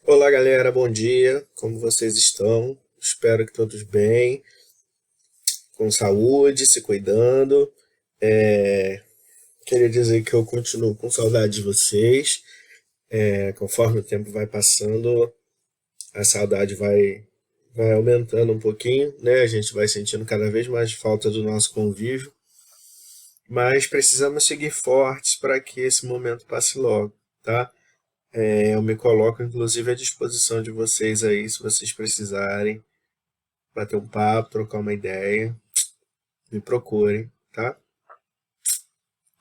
Olá, galera, bom dia. Como vocês estão? Espero que todos bem, com saúde, se cuidando. Queria dizer que eu continuo com saudade de vocês. Conforme o tempo vai passando, a saudade vai aumentando um pouquinho, né? A gente vai sentindo cada vez mais falta do nosso convívio, mas precisamos seguir fortes para que esse momento passe logo, tá? Eu me coloco, inclusive, à disposição de vocês aí, se vocês precisarem bater um papo, trocar uma ideia, me procurem, tá?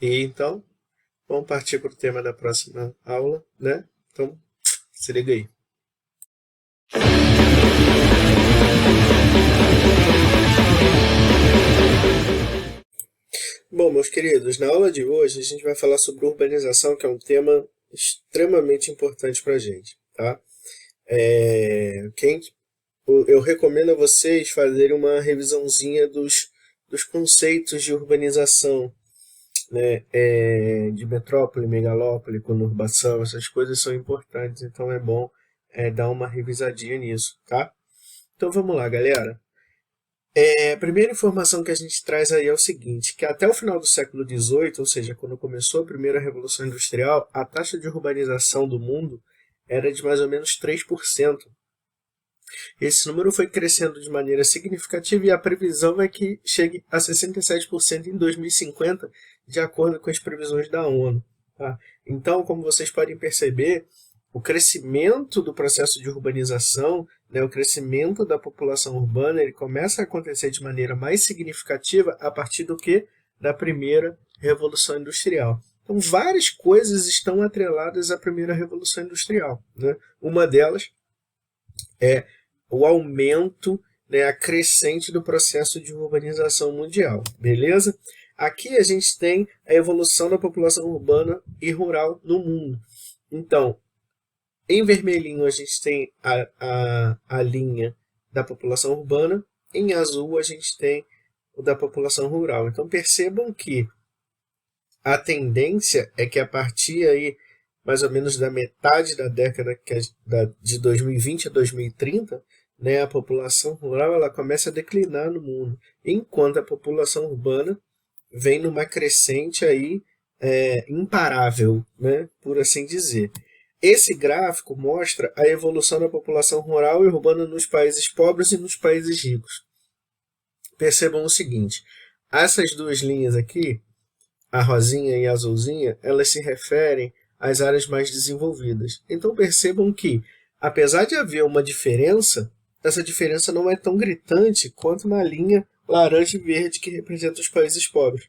E então, vamos partir para o tema da próxima aula, né? Então, se liga aí. Bom, meus queridos, na aula de hoje a gente vai falar sobre urbanização, que é um tema extremamente importante para a gente, tá? Eu recomendo a vocês fazerem uma revisãozinha dos conceitos de urbanização, né, de metrópole, megalópole, conurbação, essas coisas são importantes, então é bom dar uma revisadinha nisso, tá? Então vamos lá, galera. A primeira informação que a gente traz aí é o seguinte, que até o final do século XVIII, ou seja, quando começou a primeira Revolução Industrial, a taxa de urbanização do mundo era de mais ou menos 3%. Esse número foi crescendo de maneira significativa e a previsão é que chegue a 67% em 2050, de acordo com as previsões da ONU. Tá? Então, como vocês podem perceber, o crescimento do processo de urbanização, né, o crescimento da população urbana, ele começa a acontecer de maneira mais significativa a partir do que? Da primeira Revolução Industrial. Então, várias coisas estão atreladas à primeira Revolução Industrial. Né? Uma delas é o aumento, né, a crescente do processo de urbanização mundial, beleza? Aqui a gente tem a evolução da população urbana e rural no mundo. Então, em vermelhinho a gente tem a linha da população urbana, em azul a gente tem o da população rural. Então percebam que a tendência é que a partir aí mais ou menos da metade da década de 2020 a 2030, né, a população rural ela começa a declinar no mundo, enquanto a população urbana vem numa crescente aí imparável, né, por assim dizer. Esse gráfico mostra a evolução da população rural e urbana nos países pobres e nos países ricos. Percebam o seguinte, essas duas linhas aqui, a rosinha e a azulzinha, elas se referem às áreas mais desenvolvidas. Então percebam que, apesar de haver uma diferença, essa diferença não é tão gritante quanto na linha laranja e verde que representa os países pobres.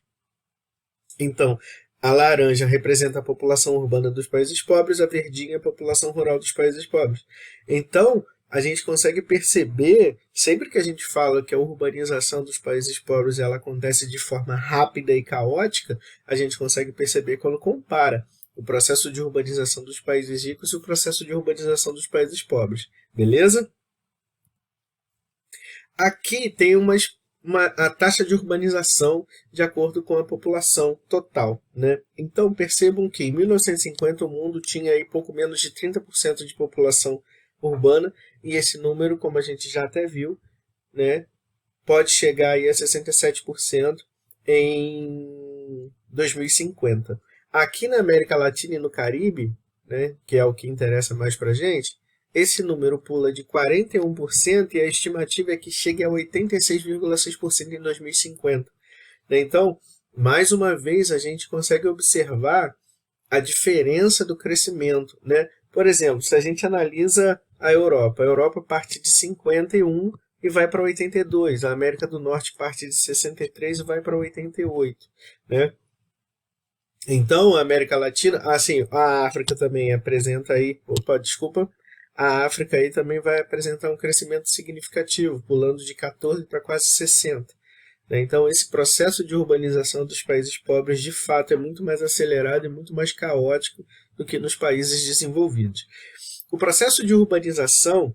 Então, a laranja representa a população urbana dos países pobres, a verdinha a população rural dos países pobres. Então, a gente consegue perceber, sempre que a gente fala que a urbanização dos países pobres ela acontece de forma rápida e caótica, a gente consegue perceber quando compara o processo de urbanização dos países ricos e o processo de urbanização dos países pobres. Beleza? Aqui tem a taxa de urbanização de acordo com a população total. Né? Então percebam que em 1950 o mundo tinha aí pouco menos de 30% de população urbana e esse número, como a gente já até viu, né, pode chegar aí a 67% em 2050. Aqui na América Latina e no Caribe, né, que é o que interessa mais para a gente, esse número pula de 41% e a estimativa é que chegue a 86,6% em 2050. Então, mais uma vez, a gente consegue observar a diferença do crescimento. Né? Por exemplo, se a gente analisa a Europa parte de 51 e vai para 82, a América do Norte parte de 63 e vai para 88. Né? Então, a América Latina, assim, a África também apresenta aí, desculpa, a África aí também vai apresentar um crescimento significativo, pulando de 14 para quase 60. Né? Então, esse processo de urbanização dos países pobres, de fato, é muito mais acelerado e muito mais caótico do que nos países desenvolvidos. O processo de urbanização,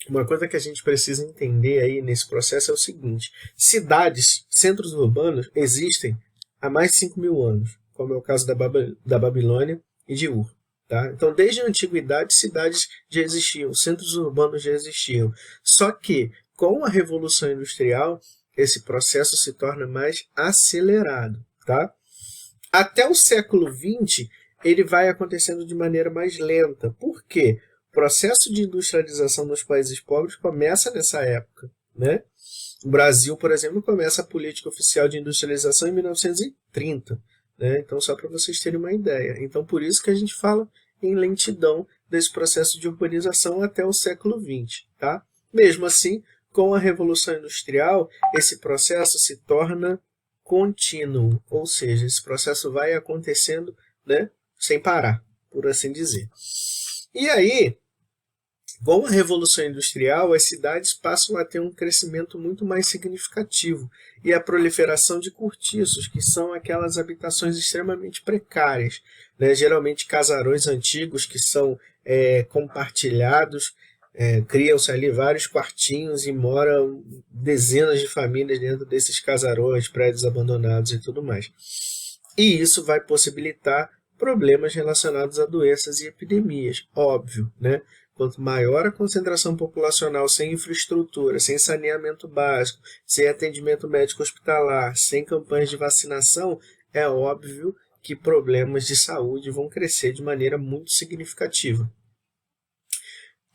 uma coisa que a gente precisa entender aí nesse processo é o seguinte, cidades, centros urbanos, existem há mais de 5.000 anos, como é o caso da Babilônia e de Ur. Tá? Então, desde a antiguidade, cidades já existiam, centros urbanos já existiam. Só que, com a Revolução Industrial, esse processo se torna mais acelerado. Tá? Até o século XX, ele vai acontecendo de maneira mais lenta. Por quê? O processo de industrialização nos países pobres começa nessa época. Né? O Brasil, por exemplo, começa a política oficial de industrialização em 1930. Né? Então, só para vocês terem uma ideia. Então, por isso que a gente fala em lentidão desse processo de urbanização até o século XX. Tá? Mesmo assim, com a Revolução Industrial, esse processo se torna contínuo, ou seja, esse processo vai acontecendo, né, sem parar, por assim dizer. E aí, com a Revolução Industrial, as cidades passam a ter um crescimento muito mais significativo e a proliferação de cortiços, que são aquelas habitações extremamente precárias, né? Geralmente casarões antigos que são compartilhados, criam-se ali vários quartinhos e moram dezenas de famílias dentro desses casarões, prédios abandonados e tudo mais. E isso vai possibilitar problemas relacionados a doenças e epidemias, óbvio, né? Quanto maior a concentração populacional sem infraestrutura, sem saneamento básico, sem atendimento médico hospitalar, sem campanhas de vacinação, é óbvio que problemas de saúde vão crescer de maneira muito significativa.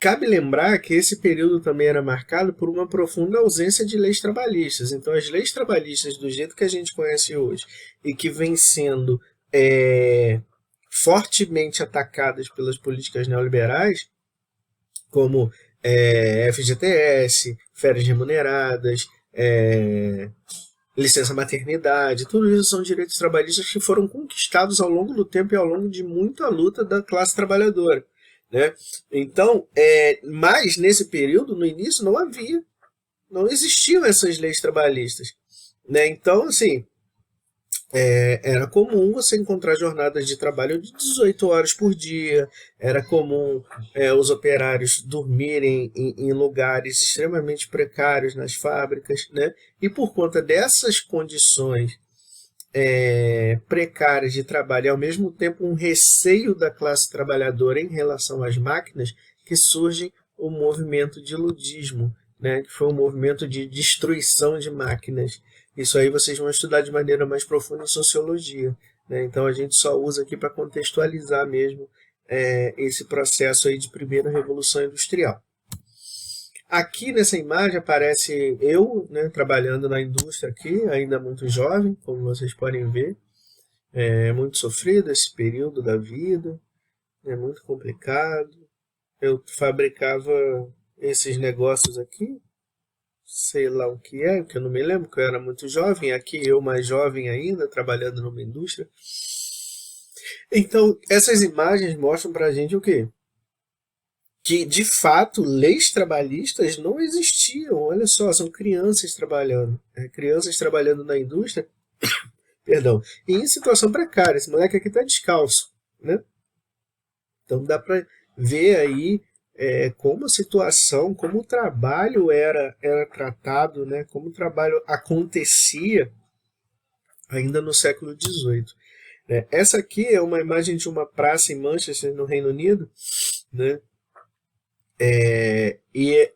Cabe lembrar que esse período também era marcado por uma profunda ausência de leis trabalhistas. Então, as leis trabalhistas, do jeito que a gente conhece hoje, e que vêm sendo fortemente atacadas pelas políticas neoliberais, como FGTS, férias remuneradas, licença maternidade, tudo isso são direitos trabalhistas que foram conquistados ao longo do tempo e ao longo de muita luta da classe trabalhadora. Né? Então, mas nesse período, no início, não existiam essas leis trabalhistas. Né? Então, assim, era comum você encontrar jornadas de trabalho de 18 horas por dia, era comum os operários dormirem em lugares extremamente precários nas fábricas, né? E por conta dessas condições precárias de trabalho e ao mesmo tempo um receio da classe trabalhadora em relação às máquinas, que surge o movimento de ludismo, né? Que foi um movimento de destruição de máquinas. Isso aí vocês vão estudar de maneira mais profunda em sociologia. Né? Então a gente só usa aqui para contextualizar mesmo esse processo aí de primeira revolução industrial. Aqui nessa imagem aparece eu, né, trabalhando na indústria aqui, ainda muito jovem, como vocês podem ver. É muito sofrido esse período da vida, é muito complicado. Eu fabricava esses negócios aqui, sei lá o que é, que eu não me lembro, que eu era muito jovem, aqui eu mais jovem ainda, trabalhando numa indústria. Então, essas imagens mostram pra gente o quê? Que, de fato, leis trabalhistas não existiam. Olha só, são crianças trabalhando. Crianças trabalhando na indústria, perdão, e em situação precária. Esse moleque aqui está descalço. Né? Então, dá para ver aí como a situação, como o trabalho era tratado, né? Como o trabalho acontecia ainda no século XVIII. Essa aqui é uma imagem de uma praça em Manchester, no Reino Unido, né? E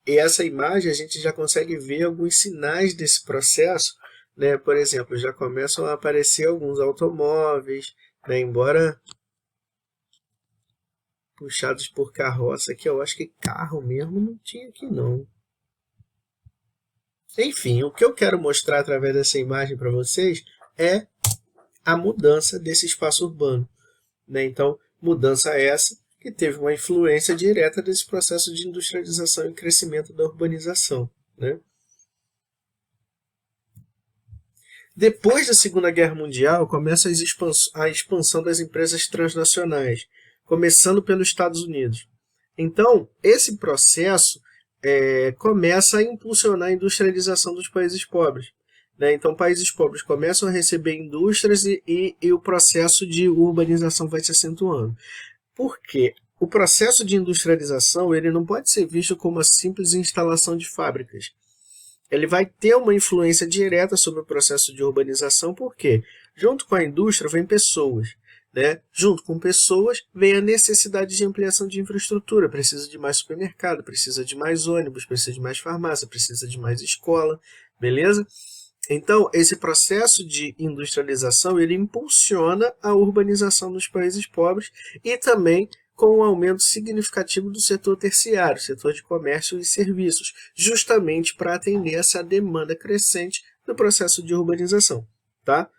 essa imagem a gente já consegue ver alguns sinais desse processo, né? Por exemplo, já começam a aparecer alguns automóveis, né? Embora puxados por carroça, que eu acho que carro mesmo não tinha aqui não. Enfim, o que eu quero mostrar através dessa imagem para vocês é a mudança desse espaço urbano. Né? Então, mudança essa que teve uma influência direta desse processo de industrialização e crescimento da urbanização. Né? Depois da Segunda Guerra Mundial, começa a expansão das empresas transnacionais, começando pelos Estados Unidos. Então, esse processo começa a impulsionar a industrialização dos países pobres. Né? Então, países pobres começam a receber indústrias e o processo de urbanização vai se acentuando. Por quê? O processo de industrialização ele não pode ser visto como uma simples instalação de fábricas. Ele vai ter uma influência direta sobre o processo de urbanização, porque junto com a indústria vem pessoas. né? Junto com pessoas, vem a necessidade de ampliação de infraestrutura. Precisa de mais supermercado, precisa de mais ônibus, precisa de mais farmácia, precisa de mais escola, beleza? Então, esse processo de industrialização, ele impulsiona a urbanização dos países pobres e também com um aumento significativo do setor terciário, setor de comércio e serviços, justamente para atender essa demanda crescente do processo de urbanização, tá?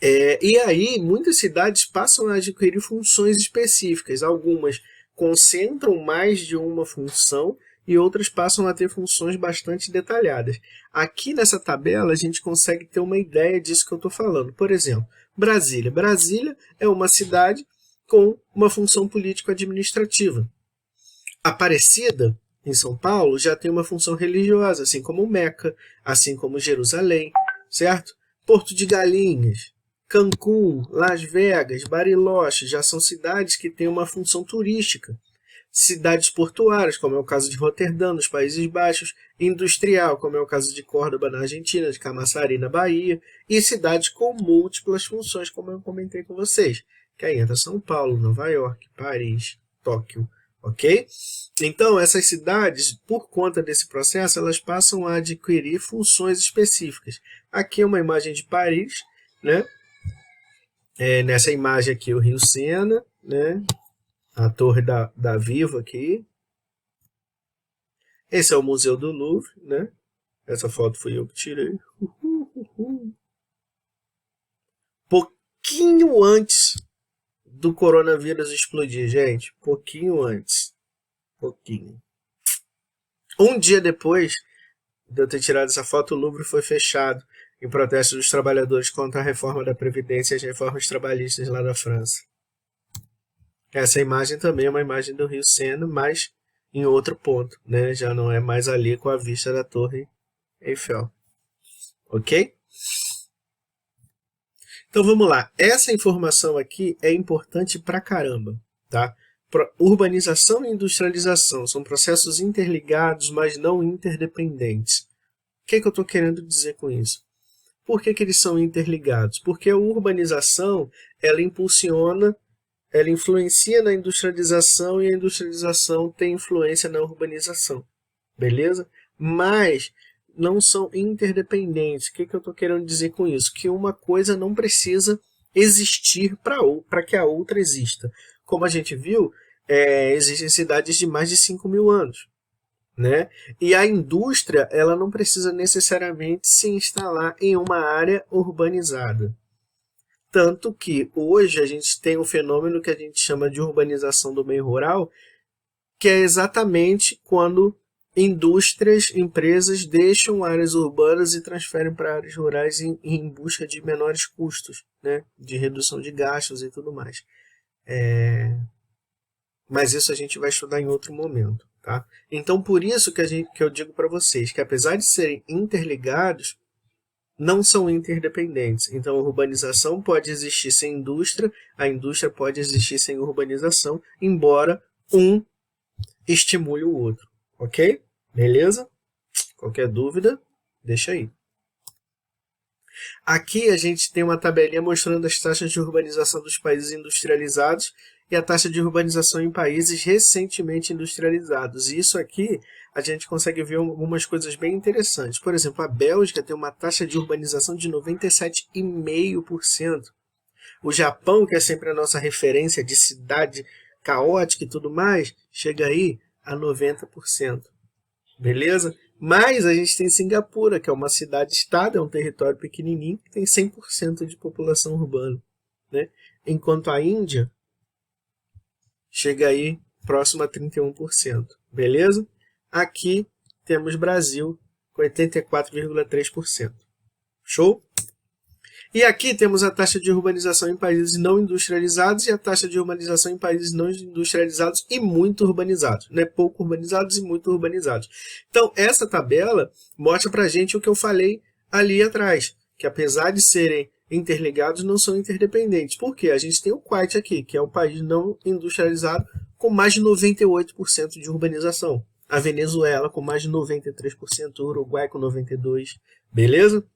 E aí, muitas cidades passam a adquirir funções específicas. Algumas concentram mais de uma função e outras passam a ter funções bastante detalhadas. Aqui nessa tabela, a gente consegue ter uma ideia disso que eu estou falando. Por exemplo, Brasília. Brasília é uma cidade com uma função político-administrativa. Aparecida, em São Paulo, já tem uma função religiosa, assim como Meca, assim como Jerusalém, certo? Porto de Galinhas, Cancún, Las Vegas, Bariloche, já são cidades que têm uma função turística. Cidades portuárias, como é o caso de Roterdã, nos Países Baixos, industrial, como é o caso de Córdoba, na Argentina, de Camaçari, na Bahia, e cidades com múltiplas funções, como eu comentei com vocês, que aí entra São Paulo, Nova York, Paris, Tóquio, ok? Então, essas cidades, por conta desse processo, elas passam a adquirir funções específicas. Aqui é uma imagem de Paris, né? Nessa imagem aqui, o Rio Sena, né? A torre da Vivo aqui. Esse é o Museu do Louvre, né? Essa foto fui eu que tirei. Pouquinho antes do coronavírus explodir, gente. Pouquinho antes. Pouquinho. Um dia depois de eu ter tirado essa foto, o Louvre foi fechado em protesto dos trabalhadores contra a reforma da Previdência e as reformas trabalhistas lá da França. Essa imagem também é uma imagem do Rio Sena, mas em outro ponto, né? Já não é mais ali com a vista da Torre Eiffel. Ok? Então vamos lá. Essa informação aqui é importante pra caramba, tá? Urbanização e industrialização são processos interligados, mas não interdependentes. O que eu estou querendo dizer com isso? Por que eles são interligados? Porque a urbanização, ela impulsiona, ela influencia na industrialização e a industrialização tem influência na urbanização, beleza? Mas não são interdependentes. O que eu estou querendo dizer com isso? Que uma coisa não precisa existir para que a outra exista. Como a gente viu, existem cidades de mais de 5.000 anos, né? E a indústria, ela não precisa necessariamente se instalar em uma área urbanizada. Tanto que hoje a gente tem um fenômeno que a gente chama de urbanização do meio rural, que é exatamente quando indústrias, empresas deixam áreas urbanas e transferem para áreas rurais em busca de menores custos, né? De redução de gastos e tudo mais. Mas isso a gente vai estudar em outro momento, tá? Então, por isso que eu digo para vocês que, apesar de serem interligados, não são interdependentes. Então, a urbanização pode existir sem indústria, a indústria pode existir sem urbanização, embora um estimule o outro. Ok? Beleza? Qualquer dúvida, deixa aí. Aqui a gente tem uma tabelinha mostrando as taxas de urbanização dos países industrializados e a taxa de urbanização em países recentemente industrializados. E isso aqui a gente consegue ver algumas coisas bem interessantes. Por exemplo, a Bélgica tem uma taxa de urbanização de 97,5%. O Japão, que é sempre a nossa referência de cidade caótica e tudo mais, chega aí a 90%. Beleza? Mas a gente tem Singapura, que é uma cidade-estado, é um território pequenininho, que tem 100% de população urbana, né? Enquanto a Índia chega aí próximo a 31%. Beleza? Aqui temos Brasil com 84,3%. Show? E aqui temos a taxa de urbanização em países não industrializados e a taxa de urbanização em países não industrializados e muito urbanizados, né? Pouco urbanizados e muito urbanizados. Então, essa tabela mostra pra gente o que eu falei ali atrás, que apesar de serem interligados, não são interdependentes. Por quê? A gente tem o Kuwait aqui, que é um país não industrializado com mais de 98% de urbanização. A Venezuela com mais de 93%, o Uruguai com 92%, beleza?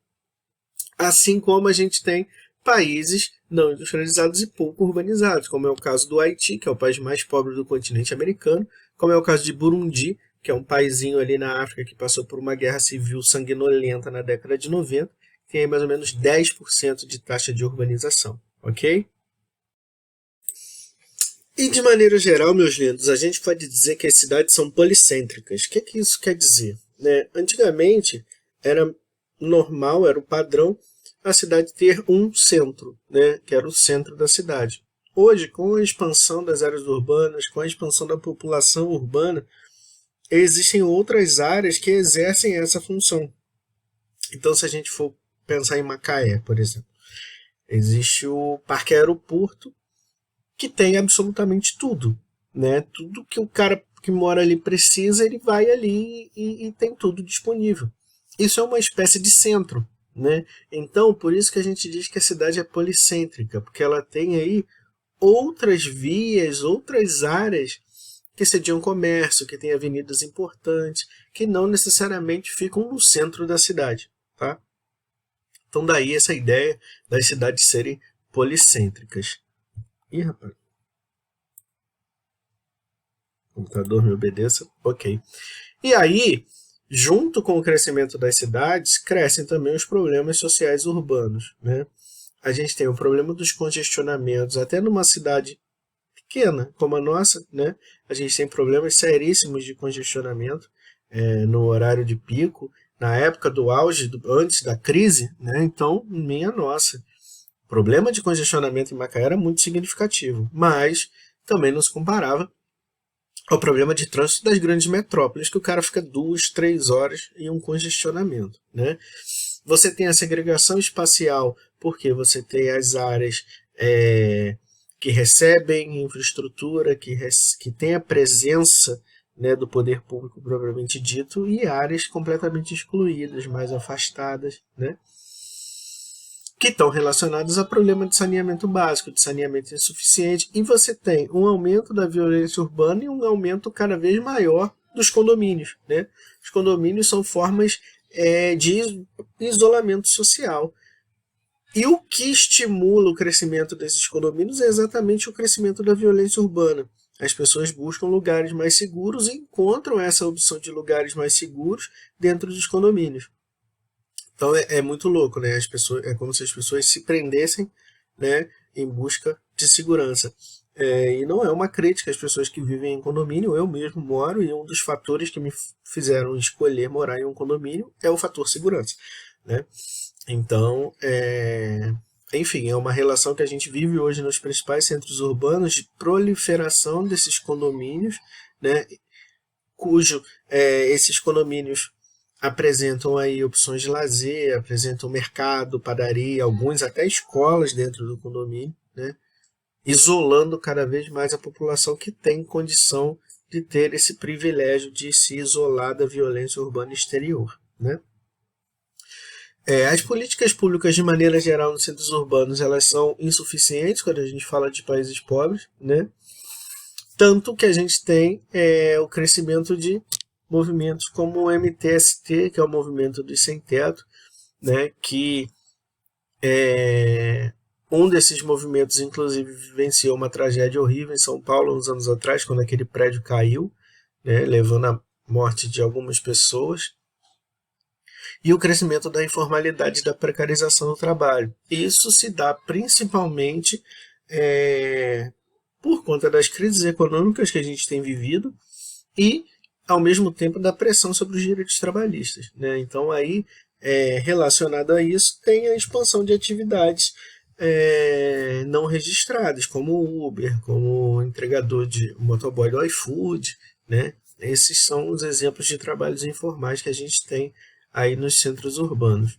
Assim como a gente tem países não industrializados e pouco urbanizados, como é o caso do Haiti, que é o país mais pobre do continente americano, como é o caso de Burundi, que é um paizinho ali na África que passou por uma guerra civil sanguinolenta na década de 90, tem aí mais ou menos 10% de taxa de urbanização, ok? E de maneira geral, meus lindos, a gente pode dizer que as cidades são policêntricas. O que isso quer dizer? Né? Antigamente era normal, era o padrão, a cidade ter um centro, né? Que era o centro da cidade. Hoje, com a expansão das áreas urbanas, com a expansão da população urbana, existem outras áreas que exercem essa função. Então, se a gente for pensar em Macaé, por exemplo, existe o Parque Aeroporto, que tem absolutamente tudo, né? Tudo que o cara que mora ali precisa, ele vai ali e tem tudo disponível. Isso é uma espécie de centro, né? Então, por isso que a gente diz que a cidade é policêntrica, porque ela tem aí outras vias, outras áreas que sediam comércio, que tem avenidas importantes, que não necessariamente ficam no centro da cidade, tá? Então daí essa ideia das cidades serem policêntricas. Ih, rapaz. O computador me obedeça. Ok. E aí, junto com o crescimento das cidades, crescem também os problemas sociais urbanos, né? A gente tem o problema dos congestionamentos, até numa cidade pequena como a nossa, né? A gente tem problemas seríssimos de congestionamento no horário de pico, na época do auge, antes da crise, né? Então, minha nossa, o problema de congestionamento em Macaé era muito significativo, mas também não se comparava ao problema de trânsito das grandes metrópoles, que o cara fica 2, 3 horas em um congestionamento, né? Você tem a segregação espacial, porque você tem as áreas que recebem infraestrutura, que tem a presença, né, do poder público propriamente dito, e áreas completamente excluídas, mais afastadas, né? Que estão relacionados a problema de saneamento básico, de saneamento insuficiente, e você tem um aumento da violência urbana e um aumento cada vez maior dos condomínios, né? Os condomínios são formas de isolamento social. E o que estimula o crescimento desses condomínios é exatamente o crescimento da violência urbana. As pessoas buscam lugares mais seguros e encontram essa opção de lugares mais seguros dentro dos condomínios. Então é muito louco, né? As pessoas, é como se as pessoas se prendessem, né, em busca de segurança. E não é uma crítica às pessoas que vivem em condomínio, eu mesmo moro e um dos fatores que me fizeram escolher morar em um condomínio é o fator segurança, né? Então, enfim, é uma relação que a gente vive hoje nos principais centros urbanos de proliferação desses condomínios, né, cujo esses condomínios apresentam aí opções de lazer, apresentam mercado, padaria, alguns até escolas dentro do condomínio, né, isolando cada vez mais a população que tem condição de ter esse privilégio de se isolar da violência urbana exterior, né. As políticas públicas, de maneira geral, nos centros urbanos, elas são insuficientes quando a gente fala de países pobres, né? Tanto que a gente tem o crescimento de movimentos como o MTST, que é o movimento dos sem-teto, né? Que um desses movimentos, inclusive, vivenciou uma tragédia horrível em São Paulo, uns anos atrás, quando aquele prédio caiu, né? Levando à morte de algumas pessoas. E o crescimento da informalidade e da precarização do trabalho. Isso se dá principalmente por conta das crises econômicas que a gente tem vivido e, ao mesmo tempo, da pressão sobre os direitos trabalhistas, né? Então, aí, relacionado a isso, tem a expansão de atividades não registradas, como o Uber, como o entregador de motoboy do iFood, né? Esses são os exemplos de trabalhos informais que a gente tem aí nos centros urbanos.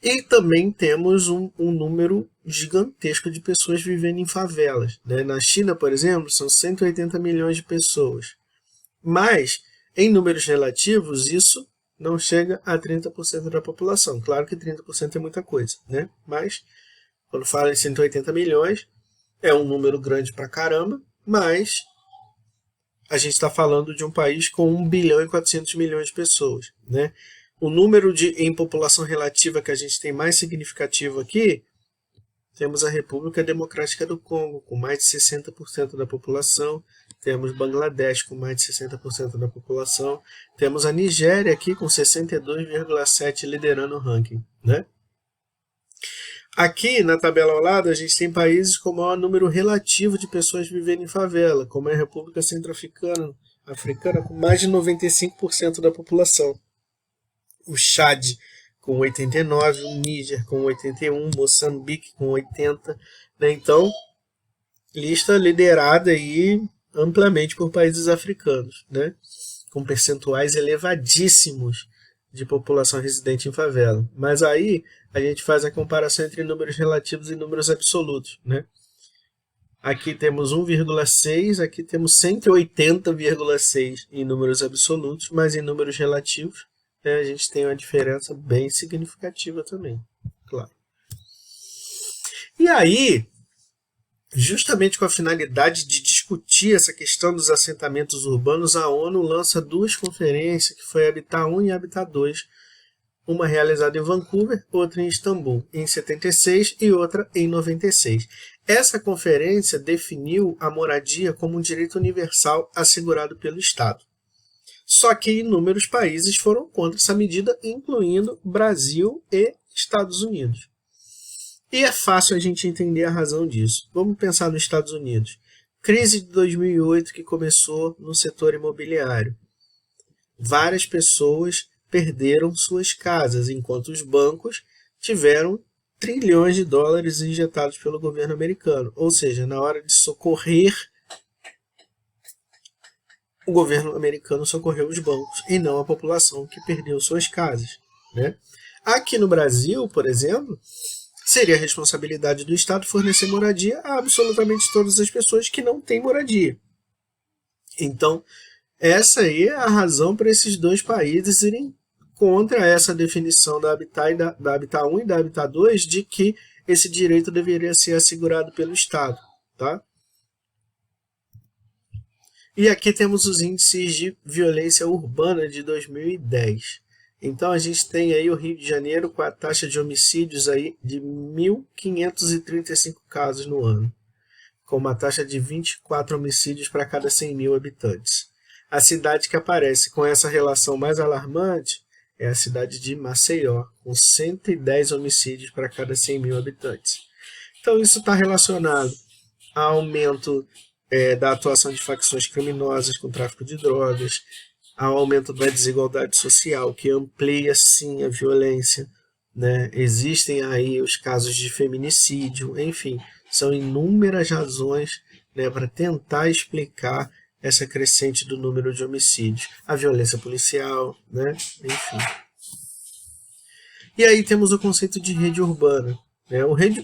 E também temos um número gigantesco de pessoas vivendo em favelas, né? Na China, por exemplo, são 180 milhões de pessoas. Mas, em números relativos, isso não chega a 30% da população. Claro que 30% é muita coisa, né? Mas, quando fala em 180 milhões, é um número grande pra caramba, mas a gente está falando de um país com 1 bilhão e 400 milhões de pessoas, né? o número em população relativa que a gente tem mais significativo aqui, temos a República Democrática do Congo, com mais de 60% da população. Temos Bangladesh, com mais de 60% da população. Temos a Nigéria aqui, com 62,7% liderando o ranking, né? Aqui, na tabela ao lado, a gente tem países com maior número relativo de pessoas vivendo em favela, como a República Centro-Africana, com mais de 95% da população. O Chad, com 89%, o Níger, com 81%, Moçambique, com 80%. Né? Então, lista liderada aí amplamente por países africanos, né? Com percentuais elevadíssimos de população residente em favela. Mas aí a gente faz a comparação entre números relativos e números absolutos, né? Aqui temos 1,6, aqui temos 180,6 em números absolutos, mas em números relativos, né, a gente tem uma diferença bem significativa também, claro. E aí, justamente com a finalidade de discutir essa questão dos assentamentos urbanos, a ONU lança duas conferências, que foi a Habitat 1 e a Habitat 2, uma realizada em Vancouver, outra em Istambul, em 76 e outra em 96. Essa conferência definiu a moradia como um direito universal assegurado pelo Estado. Só que inúmeros países foram contra essa medida, incluindo Brasil e Estados Unidos. E é fácil a gente entender a razão disso. Vamos pensar nos Estados Unidos. Crise de 2008 que começou no setor imobiliário. Várias pessoas perderam suas casas, enquanto os bancos tiveram trilhões de dólares injetados pelo governo americano. Ou seja, na hora de socorrer, o governo americano socorreu os bancos e não a população que perdeu suas casas, né? Aqui no Brasil, por exemplo, seria a responsabilidade do Estado fornecer moradia a absolutamente todas as pessoas que não têm moradia. Então, essa aí é a razão para esses dois países irem contra essa definição da Habitat, da Habitat 1 e da Habitat 2 de que esse direito deveria ser assegurado pelo Estado, tá? E aqui temos os índices de violência urbana de 2010. Então a gente tem aí o Rio de Janeiro com a taxa de homicídios aí de 1.535 casos no ano, com uma taxa de 24 homicídios para cada 100 mil habitantes. A cidade que aparece com essa relação mais alarmante é a cidade de Maceió, com 110 homicídios para cada 100 mil habitantes. Então isso está relacionado ao aumento da atuação de facções criminosas com tráfico de drogas, ao aumento da desigualdade social, que amplia sim a violência, né? Existem aí os casos de feminicídio, enfim, são inúmeras razões, né, para tentar explicar essa crescente do número de homicídios, a violência policial, né? Enfim. E aí temos o conceito de rede urbana, né?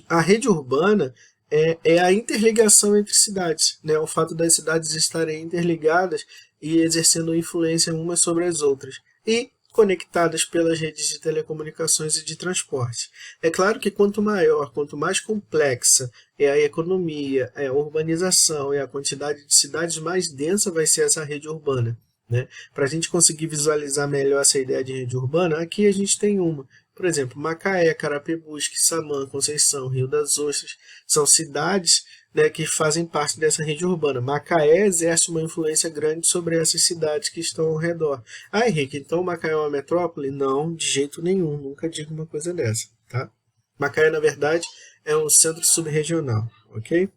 A rede urbana é a interligação entre cidades, né? O fato das cidades estarem interligadas e exercendo influência umas sobre as outras, e conectadas pelas redes de telecomunicações e de transporte. É claro que quanto maior, quanto mais complexa é a economia, é a urbanização, é a quantidade de cidades, mais densa vai ser essa rede urbana, né? Para a gente conseguir visualizar melhor essa ideia de rede urbana, aqui a gente tem uma. Por exemplo, Macaé, Carapebusque, Quissamã, Conceição, Rio das Ostras, são cidades, né, que fazem parte dessa rede urbana. Macaé exerce uma influência grande sobre essas cidades que estão ao redor. Ah, Henrique, então Macaé é uma metrópole? Não, de jeito nenhum, nunca digo uma coisa dessa, tá? Macaé, na verdade, é um centro subregional, ok?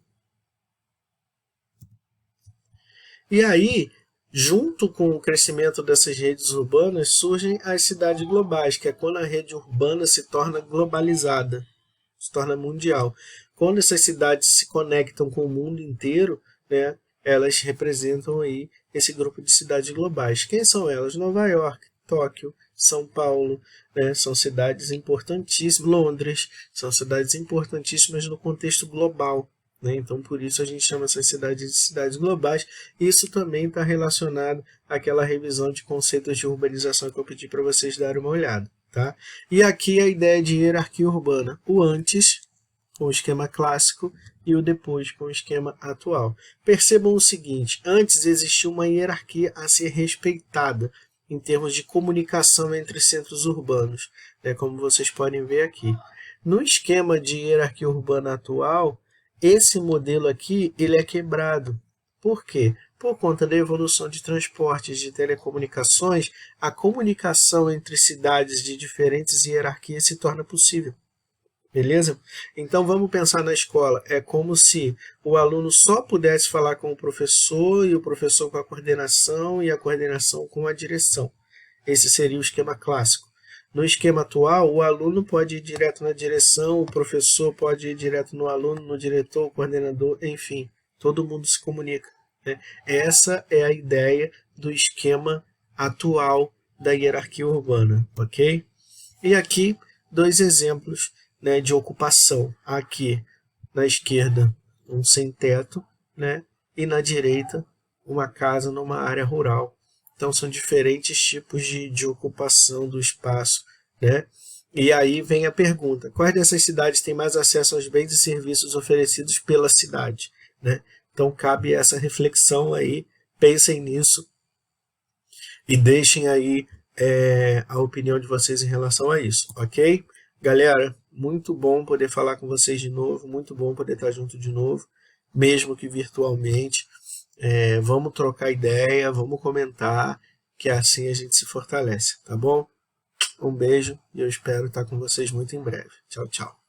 E aí, junto com o crescimento dessas redes urbanas, surgem as cidades globais, que é quando a rede urbana se torna globalizada, se torna mundial. Quando essas cidades se conectam com o mundo inteiro, né, elas representam aí esse grupo de cidades globais. Quem são elas? Nova York, Tóquio, São Paulo, né, são cidades importantíssimas. Londres, são cidades importantíssimas no contexto global. Né? Então, por isso a gente chama essas cidades de cidades globais. Isso também está relacionado àquela revisão de conceitos de urbanização que eu pedi para vocês darem uma olhada. Tá? E aqui a ideia de hierarquia urbana. O antes, com o esquema clássico, e o depois, com o esquema atual. Percebam o seguinte, antes existia uma hierarquia a ser respeitada. em termos de comunicação entre centros urbanos, né, como vocês podem ver aqui. No esquema de hierarquia urbana atual, esse modelo aqui ele é quebrado. Por quê? Por conta da evolução de transportes, de telecomunicações, a comunicação entre cidades de diferentes hierarquias se torna possível. Beleza? Então vamos pensar na escola. É como se o aluno só pudesse falar com o professor e o professor com a coordenação e a coordenação com a direção. Esse seria o esquema clássico. No esquema atual, o aluno pode ir direto na direção, o professor pode ir direto no aluno, no diretor, o coordenador, enfim, todo mundo se comunica, né? Essa é a ideia do esquema atual da hierarquia urbana, ok? E aqui, dois exemplos, né, de ocupação. Aqui, na esquerda, um sem-teto, né, e na direita, uma casa numa área rural. Então, são diferentes tipos de ocupação do espaço, né? E aí vem a pergunta, quais dessas cidades têm mais acesso aos bens e serviços oferecidos pela cidade, né? Então, cabe essa reflexão aí, pensem nisso e deixem aí a opinião de vocês em relação a isso, ok? Galera, muito bom poder falar com vocês de novo, muito bom poder estar junto de novo, mesmo que virtualmente. Vamos trocar ideia, vamos comentar, que assim a gente se fortalece, tá bom? Um beijo e eu espero estar com vocês muito em breve. Tchau, tchau.